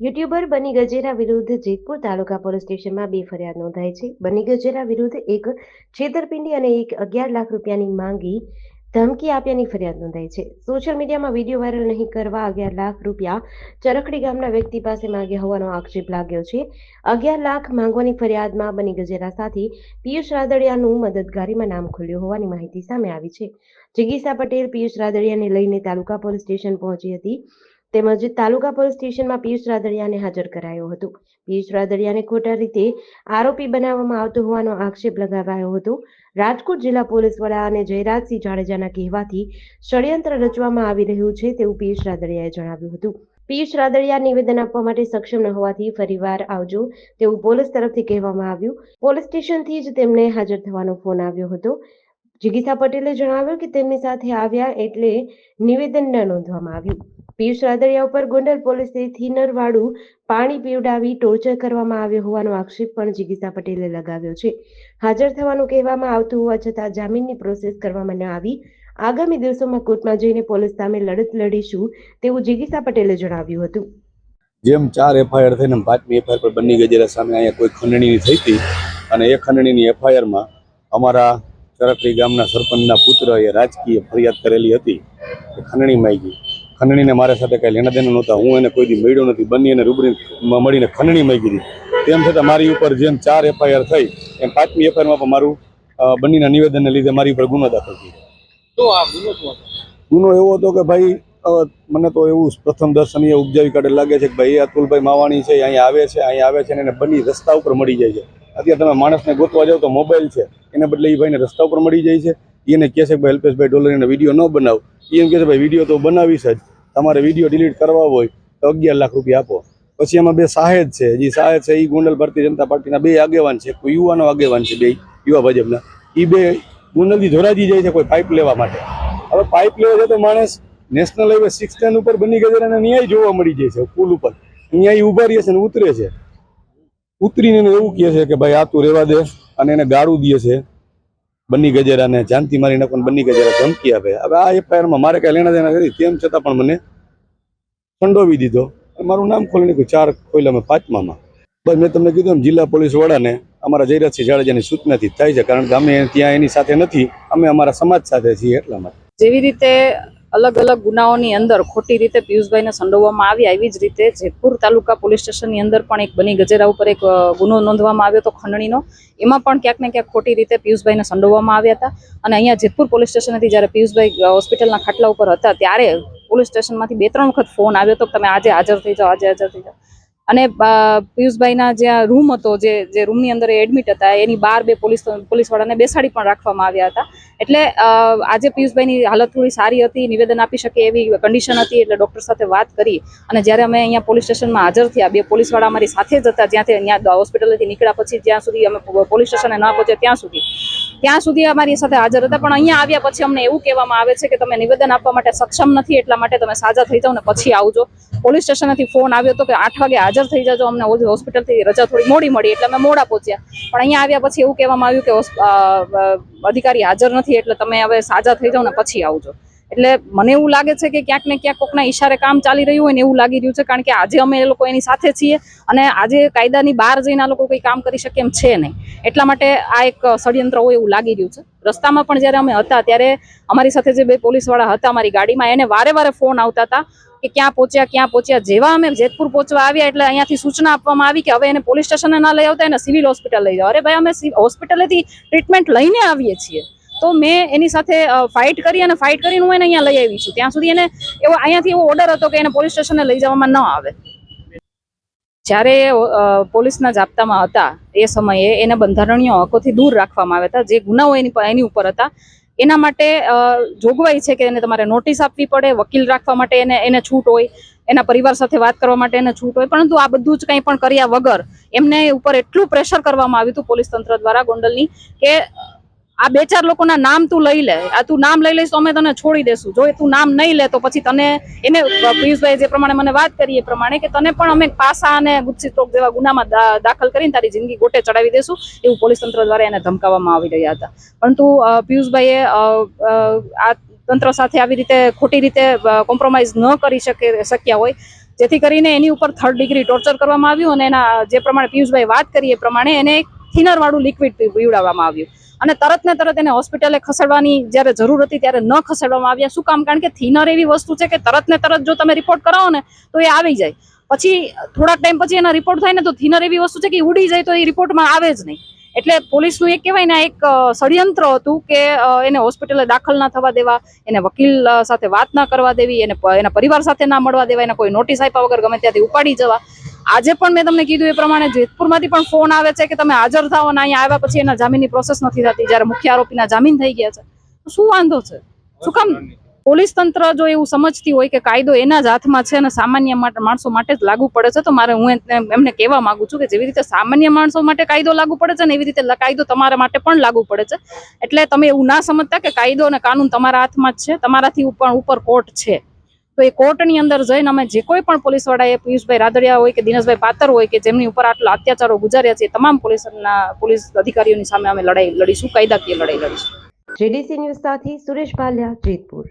YouTuber બની ગજેરા વિરુદ્ધ જેતપુર તાલુકા police સ્ટેશનમાં 2 ફરિયાદ નોંધાઈ છે. બની ગજેરા વિરુદ્ધ એક છેતરપિંડી અને એક 11 લાખ રૂપિયાની માંગી ધમકી આપ્યાની ફરિયાદ નોંધાઈ છે. સોશિયલ મીડિયામાં વિડીયો વાયરલ નહીં કરવા 11 લાખ રૂપિયા ચરખડી ગામના વ્યક્તિ પાસે માંગ્યા હોવાનો આક્ષેપ લાગ્યો છે. 11 લાખ માંગવાની ફરિયાદમાં બની ગજેરા સાથે પિયુષ રાદડિયાનું મદદગારીમાં નામ ખુલ્યું હોવાની માહિતી સામે આવી છે. જિગીસા પટેલ પિયુષ રાદડિયાને લઈને તાલુકા પોલીસ સ્ટેશન પહોંચી હતી. તેમજ તાલુકા પોલીસ સ્ટેશનમાં પિયુષ રાદડિયાને હાજર કરાયો હતો. પિયુષ રાદડિયાને ખોટા રીતે આરોપી બનાવવામાં આવતો હોવાનો આક્ષેપ લગાવાયો હતો. રાજકોટ જિલ્લા પોલીસ વડા અને જયરાજસિંહ જાડેજાના કહેવાથી ષડયંત્ર રચવામાં આવી રહ્યું છે તેવું પિયુષ રાદડિયાએ જણાવ્યું હતું. પિયુષ રાદડિયા નિવેદન આપવા માટે સક્ષમ ન હોવાથી ફરીવાર આવજો તેવું પોલીસ તરફથી કહેવામાં આવ્યું. પોલીસ સ્ટેશનથી જ તેમને હાજર થવાનો ફોન આવ્યો હતો. જિગીસા પટેલે જણાવ્યું કે તેમની સાથે આવ્યા એટલે નિવેદન ન નોંધવામાં આવ્યું. પિયુષ રાદડિયા ઉપર ગોંડલ પોલીસે થિનરવાળું પાણી પીવડાવી ટોર્ચર કરવામાં આવ્યો હોવાનો આક્ષેપ પણ જિગીસા પટેલે લગાવ્યો છે. હાજર થવાનું કહેવામાં આવતું હોવા છતાં જામીનની પ્રોસેસ કરવામાં ન આવી. આગામી દિવસોમાં કોર્ટમાં જઈને પોલીસ સામે લડત લડીશું તેવું જિગીસા પટેલે જણાવ્યું હતું. જેમ 4 એફઆઈઆર થઈને 5મી એફઆઈઆર પર બની ગજેરા સામે અહીંયા કોઈ ખંડણીની થઈ હતી અને એ ખંડણીની એફઆઈઆરમાં અમારા ચરખડી ગામના સરપંચના પુત્રએ રાજકીય ફરિયાદ કરેલી હતી કે ખંડણી માંગી. ખંડણીને મારા સાથે કાંઈ લેણા દેણા નહોતા. હું એને કોઈ દી મળ્યો નથી. બની અને રૂબરૂ મળીને ખંડણી માંગી હતી. તેમ છતાં મારી ઉપર જેમ 4 એફઆઈઆર થઈ એમ 5મી એફઆઈઆરમાં પણ મારું બનીના નિવેદનને લીધે મારી ઉપર ગુનો દાખલ થયો. તો આ ગુનો શું હતો? ગુનો એવો હતો કે ભાઈ મને તો એવું પ્રથમ દર્શનીય ઉપજાવી કાઢે લાગે છે કે ભાઈ અતુલભાઈ માવાણી છે, અહીંયા આવે છે અને એને બની રસ્તા ઉપર મળી જાય છે. અત્યારે તમે માણસને ગોતવા જાવ તો મોબાઈલ છે, એને બદલે એ ભાઈને રસ્તા ઉપર મળી જાય છે. એને કહે છે કે ભાઈ અલ્પેશભાઈ ડોલરીનો વિડીયો ન બનાવ. એમ કહે છે ભાઈ વિડીયો તો બનાવીશ જ, તમારે વિડીયો ડિલીટ કરવા હોય તો 11 લાખ રૂપિયા આપો. પછી એમાં 2 સાહેદ છે. જે સાહેદ છે એ ગોંડલ ભારતીય જનતા પાર્ટીના 2 આગેવાન છે, કોઈ યુવાનો આગેવાન છે, 2 યુવા ભાજપના. એ 2 ગોંડલથી ધોરાજી જાય છે કોઈ પાઇપ લેવા માટે. હવે પાઇપ લેવા જાય તો માણસ નેશનલ હાઈવે 610 ઉપર બની ગજેરાને ન્યાય જોવા મળી જાય છે. પુલ ઉપર ન્યાય ઉભા રહે છે ને ઉતરે છે. ઉતરીને એવું કહે છે કે ભાઈ આ તું રહેવા દે અને એને ગાળું દે છે. બની ગજેરાને જાનથી મારી નાખવાનું બની ગજેરા ધમકી આપે. હવે આ એફઆઈઆરમાં મારે કાંઈ લેણા દેણા નથી, તેમ છતાં પણ મને સંડોવી દીધો. મારું નામ ખોલી નાખ્યું. 4 ખોલ્યા મેં 5મામાં. બસ મેં તમને કીધું એમ જિલ્લા પોલીસ વડાને અમારા જયરાજસિંહ જાડેજાની સૂચનાથી થાય છે, કારણ કે અમે ત્યાં એની સાથે નથી, અમે અમારા સમાજ સાથે છીએ એટલા માટે. જેવી રીતે અલગ અલગ ગુનાઓની અંદર ખોટી રીતે પિયુષભાઈને સંડોવવામાં આવ્યા, એવી જ રીતે જેતપુર તાલુકા પોલીસ સ્ટેશનની અંદર પણ એક બની ગજેરા ઉપર એક ગુનો નોંધવામાં આવ્યો હતો ખંડણીનો. એમાં પણ ક્યાંક ને ક્યાંક ખોટી રીતે પિયુષભાઈને સંડોવવામાં આવ્યા હતા. અને અહીંયા જેતપુર પોલીસ સ્ટેશનથી જ્યારે પિયુષભાઈ હોસ્પિટલના ખાટલા ઉપર હતા ત્યારે પોલીસ સ્ટેશનમાંથી 2-3 વખત ફોન આવ્યો હતો કે તમે આજે હાજર થઈ જાઓ, આજે હાજર થઈ જાઓ. અને પિયુષભાઈના જ્યાં રૂમ હતો, જે રૂમની અંદર એડમિટ હતા, એની બહાર 2 પોલીસવાળાને બેસાડી પણ રાખવામાં આવ્યા હતા. એટલે આજે પિયુષભાઈની હાલત થોડી સારી હતી, નિવેદન આપી શકે એવી કન્ડિશન હતી. એટલે ડૉક્ટર સાથે વાત કરી અને જ્યારે અમે અહીંયા પોલીસ સ્ટેશનમાં હાજર થયા, 2 પોલીસવાળા અમારી સાથે જ હતા. ત્યાં હોસ્પિટલથી નીકળ્યા પછી જ્યાં સુધી અમે પોલીસ સ્ટેશને ન પહોંચ્યા ત્યાં સુધી અમારી સાથે હાજર હતા. પણ અહીંયા આવ્યા પછી અમને એવું કહેવામાં આવે છે કે તમે નિવેદન આપવા માટે સક્ષમ નથી, એટલા માટે તમે સાજા થઈ જાઓ ને પછી આવજો. પોલીસ સ્ટેશનથી ફોન આવ્યો હતો કે 8 વાગે હાજર થઈ જાજો. અમને હોસ્પિટલથી રજા થોડી મોડી મળી એટલે અમે મોડા પહોંચ્યા. પણ અહીંયા આવ્યા પછી એવું કહેવામાં આવ્યું કે અધિકારી હાજર નથી એટલે તમે હવે સાજા થઈ જાઓ ને પછી આવજો. એટલે મને એવું લાગે છે કે ક્યાંક ને ક્યાંક કોકના ઈશારે કામ ચાલી રહ્યું હોય ને એવું લાગી રહ્યું છે, કારણ કે આજે અમે એ લોકો એની સાથે છીએ અને આજે કાયદાની બહાર જઈને આ લોકો કંઈ કામ કરી શકે એમ છે નહીં. એટલા માટે આ એક ષડયંત્ર હોય એવું લાગી રહ્યું છે. રસ્તામાં પણ જ્યારે અમે હતા ત્યારે અમારી સાથે જે 2 પોલીસવાળા હતા અમારી ગાડીમાં, એને વારે ફોન આવતા હતા કે ક્યાં પહોંચ્યા. જેવા અમે જેતપુર પહોંચવા આવ્યા એટલે અહીંયાથી સૂચના આપવામાં આવી કે હવે એને પોલીસ સ્ટેશને ના લઈ આવતા, એને સિવિલ હોસ્પિટલ લઈ જાઓ. અરે ભાઈ, અમે હોસ્પિટલેથી ટ્રીટમેન્ટ લઈને આવીએ છીએ. તો મેં એની સાથે ફાઇટ કરીને હું એને અહીંયા લઈ આવી છું. ત્યાં સુધી એને અહીંયાથી એવો ઓર્ડર હતો કે એને પોલીસ સ્ટેશને લઈ જવામાં ન આવે. જ્યારે પોલીસના જાપ્તામાં હતા એ સમયે એને બંધારણીય હકોથી દૂર રાખવામાં આવ્યા હતા. જે ગુનાઓ એની ઉપર હતા એના માટે જોગવાઈ છે કે એને તમારે નોટિસ આપવી પડે, વકીલ રાખવા માટે એને છૂટ હોય, એના પરિવાર સાથે વાત કરવા માટે એને છૂટ હોય. પરંતુ આ બધું જ કંઈ પણ કર્યા વગર એમને ઉપર એટલું પ્રેશર કરવામાં આવ્યું હતું પોલીસ તંત્ર દ્વારા ગોંડલની કે આ 2-4 લોકોના નામ તું લઈ લે, આ તું નામ લઈ લઈશ તો અમે તને છોડી દેશું. જો તું નામ નહીં લે તો પછી તને એને પિયુષભાઈ જે પ્રમાણે મને વાત કરી એ પ્રમાણે કે તને પણ અમે પાસા અને ગુસ્સી સ્ટ્રોક જેવા ગુનામાં દાખલ કરીને તારી જિંદગી ગોટે ચડાવી દેશું, એવું પોલીસ તંત્ર દ્વારા એને ધમકાવવામાં આવી રહ્યા હતા. પરંતુ પિયુષભાઈએ આ તંત્ર સાથે આવી રીતે ખોટી રીતે કોમ્પ્રોમાઇઝ ન કરી શક્યા હોય, જેથી કરીને એની ઉપર 3rd ડિગ્રી ટોર્ચર કરવામાં આવ્યું અને એના જે પ્રમાણે પિયુષભાઈ વાત કરી એ પ્રમાણે એને થિનર વાળું લિક્વિડ પીવડાવવામાં આવ્યું અને તરત ને તરત એને હોસ્પિટલે ખસેડવાની જ્યારે જરૂર હતી ત્યારે ન ખસેડવામાં આવ્યા. શું કામ? કારણ કે થિનર એવી વસ્તુ છે કે તરત ને તરત જો તમે રિપોર્ટ કરાવો ને તો એ આવી જાય, પછી થોડાક ટાઈમ પછી એના રિપોર્ટ થાય ને તો થિનર એવી વસ્તુ છે કે ઉડી જાય તો એ રિપોર્ટમાં આવે જ નહીં. એટલે પોલીસનું એક કહેવાય ને એક ષડયંત્ર હતું કે એને હોસ્પિટલે દાખલ ના થવા દેવા, એને વકીલ સાથે વાત ના કરવા દેવી, એને એના પરિવાર સાથે ના મળવા દેવા, એને કોઈ નોટિસ આપ્યા વગર ગમે ત્યાંથી ઉપાડી જવા. આજે પણ મેં તમને કીધું એ પ્રમાણે જેતપુરમાંથી પણ ફોન આવે છે કે તમે હાજર થાઓ અને અહીંયા આવ્યા પછી એના જામીનની પ્રોસેસ નથી થતી, જ્યારે મુખ્ય આરોપીના જામીન થઈ ગયા છે. તો શું વાંધો છે? શું કામ પોલીસ તંત્ર જો એવું સમજતી હોય કે કાયદો એના જ હાથમાં છે અને સામાન્ય માણસો માટે જ લાગુ પડે છે, તો હું એમને કહેવા માંગુ છું કે જેવી રીતે સામાન્ય માણસો માટે કાયદો લાગુ પડે છે ને એવી રીતે કાયદો તમારા માટે પણ લાગુ પડે છે. એટલે તમે એવું ના સમજતા કે કાયદો અને કાનૂન તમારા હાથમાં જ છે, તમારાથી ઉપર કોર્ટ છે. તો એ કોર્ટની અંદર જઈને અમે જે કોઈ પણ પોલીસવાળાએ પિયુષભાઈ રાદડિયા હોય કે દિનેશભાઈ પાતર હોય કે જેમની ઉપર આટલા અત્યાચારો ગુજાર્યા છે, તમામ પોલીસ અધિકારીઓની સામે અમે લડીશું, કાયદાકીય લડાઈ લડીશું. JDC ન્યૂઝ સાથે સુરેશ ભાલિયા, જેતપુર.